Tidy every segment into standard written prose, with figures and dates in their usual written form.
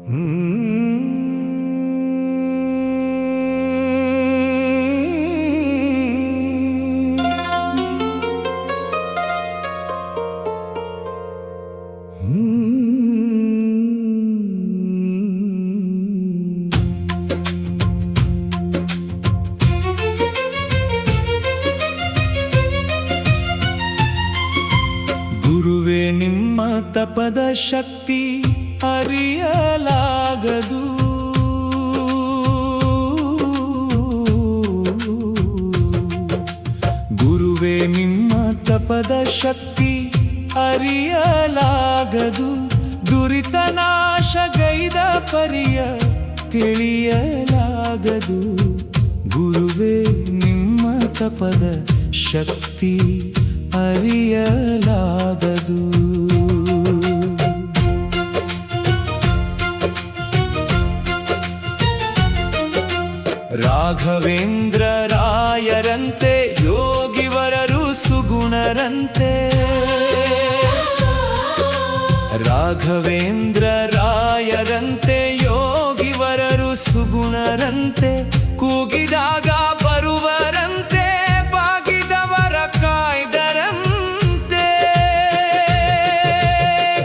ಗುರುವೇ ನಿಮ್ಮ ತಪದ ಶಕ್ತಿ ಅರಿಯಲಾಗದು. ಗುರುವೇ ನಿಮ್ಮ ತಪದ ಶಕ್ತಿ ಅರಿಯಲಾಗದು. ದುರಿತನಾಶಗೈದ ಪರಿಯ ತಿಳಿಯಲಾಗದು. ಗುರುವೇ ನಿಮ್ಮ ತಪದ ಶಕ್ತಿ ಅರಿಯಲಾಗದು. ರಾಘವೇಂದ್ರ ರಾಯರಂತೆ ಯೋಗಿವರರು ಸುಗುಣರಂತೆ. ರಾಘವೇಂದ್ರ ರಾಯರಂತೆ ಯೋಗಿವರರು ಸುಗುಣರಂತೆ. ಕೂಗಿದಾಗ ಬರುವರಂತೆ, ಬಾಗಿದವರ ಕಾಯ್ದರಂತೆ.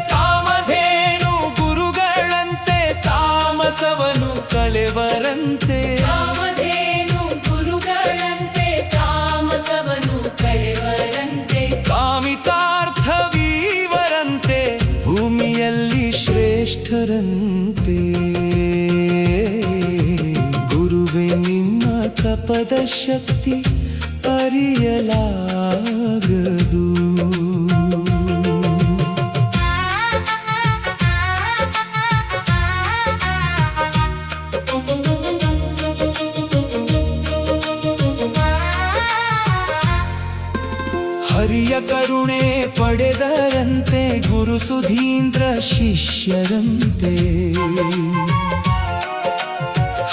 ಕಾಮಧೇನು ಗುರುಗಳಂತೆ ತಾಮಸವನು ಕಳೆವರಂತೆ. ಕಾಮಧೇನು ಗುರುಗಳಂತೆ ತಾಮಸವನು ಕಳೆವರಂತೆ. ಕಾಮಿತಾರ್ಥವೀವರಂತೆ ಭೂಮಿಯಲ್ಲಿ ಶ್ರೇಷ್ಠರಂತೆ. ಗುರುವೇ ನಿಮ್ಮ ತಪದ ಶಕ್ತಿ ಅರಿಯಲಾಗದು. ಹರಿಯ ಕರುಣೆ ಪಡೆದರಂತೆ ಗುರು ಸುಧೀಂದ್ರ ಶಿಷ್ಯರಂತೆ.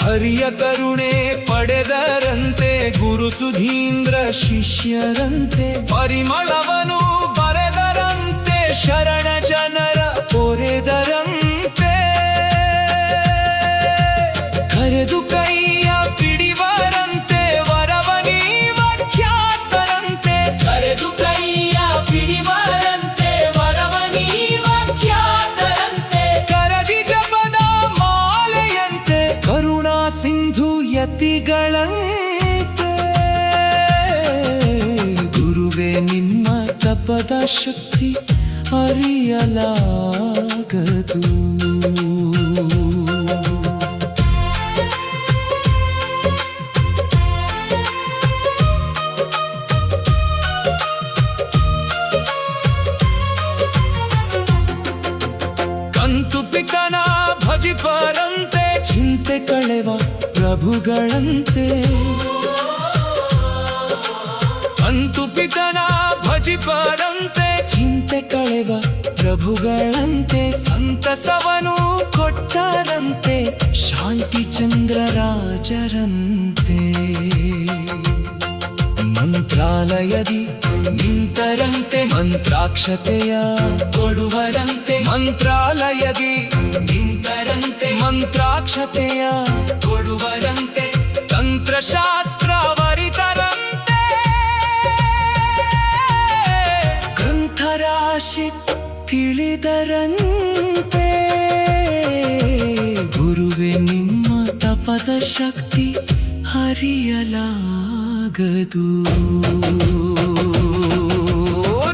ಹರಿಯ ಕರುಣೆ ಪಡೆದರಂತೆ ಗುರು ಸುಧೀಂದ್ರ ಶಿಷ್ಯರಂತೆ. ಪರಿಮಳವನು ಬರೆದರಂತೆ ಶರಣ ಜನರ ಪೊರೆದರಂತೆ. ಕರೆದು ಕೈಯ ಪಿಡಿವರಂತೆ ವರವನೀವ ಖ್ಯಾತರಂತೆ. ಕರೆದು ಕೈಯ ಪಿಡಿವರಂತೆ ವರವನೀವ ಖ್ಯಾತರಂತೆ. ಕರದಿ ಜಪದ ಮಾಲೆಯಂತೆ ಕರುಣಾ ಸಿಂಧು ಯತಿಗಳಂತೆ. ಗುರುವೇ ನಿಮ್ಮ ತಪದ ಶಕ್ತಿ ಅರಿಯಲಾಗದು. ಕಂತು ಪಿತನ ಭಜಿಪರಂತೆ ಚಿಂತೆ ಕಳೆವ ಪ್ರಭುಗಳಂತೆ. ಕಂತು ಪಿತನ ಭಜಿಪರಂತೆ ಚಿಂತೆ ಕಳೆವ ಪ್ರಭುಗಳಂತೆ. ಸಂತಸವನು ಕೊಟ್ಟರಂತೆ ಶಾಂತಿ ಚಂದ್ರ ರಾಜರಂತೆ. ಮಂತ್ರಾಲಯದಿ ನಿಂತರಂತೆ ಮಂತ್ರಾಕ್ಷತೆಯ ಕೊಡುವರಂತೆ. ಮಂತ್ರಾಲಯದಿ ನಿಂತರಂತೆ ಮಂತ್ರಾಕ್ಷತೆಯ ಕೊಡುವರಂತೆ. ತಂತ್ರಶಾಸ್ತ್ರ ವರಿತರಂತೆ ಗ್ರಂಥರಾಶಿ ತಿಳಿದರಂತೆ. ಗುರುವೇ ನಿಮ್ಮ ತಪದ ಶಕ್ತಿ ಅರಿಯಲಾಗದು.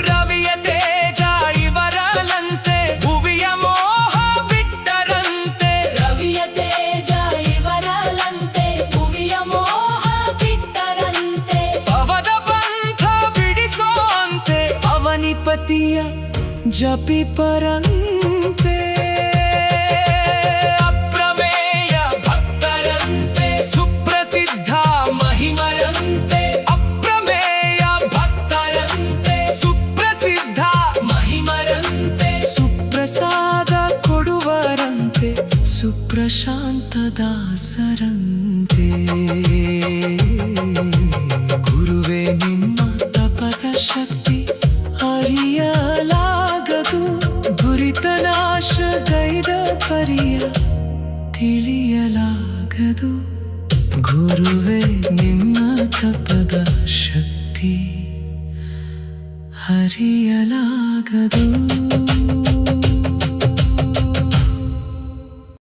ರವಿಯ ತೇಜ ಇವರಲಂತೆ ಭುವಿಯ ಮೋಹ ಬಿಟ್ಟರಂತೆ. ರವಿಯ ತೇಜ ಇವರಲಂತೆ ಭುವಿಯ ಮೋಹ ಬಿಟ್ಟರಂತೆ. ಪವದ ಪಂಥ ಬಿಡಿಸೋಂತೆ ಅವನಿಪತಿಯ ಜಪಿಪರಂತೆ. ಅಪ್ರಮೇಯ ಭಕ್ತರಂತೆ ಸುಪ್ರಸಿದ್ಧ ಮಹಿಮರಂತೆ. ಅಪ್ರಮೇಯ ಭಕ್ತರಂತೆ ಸುಪ್ರಸಿದ್ಧ ಮಹಿಮರಂತೆ. ಸುಪ್ರಸಾದ ಕೊಡುವರಂತೆ ಸುಪ್ರಶಾಂತ ದಾಸರಂತೆ. ಗುರುವೇ ನಿಮ್ಮ ತಪದ ಶಕ್ತಿ ಅರಿಯಲಾಗದು. ದುರಿತನಾಶಗೈದ ಪರಿಯ ತಿಳಿಯಲಾಗದು ಗುರುವೇ ನಿನ್ನ ತಪದ ಶಕ್ತಿ ಹರಿಯಲಾಗದು.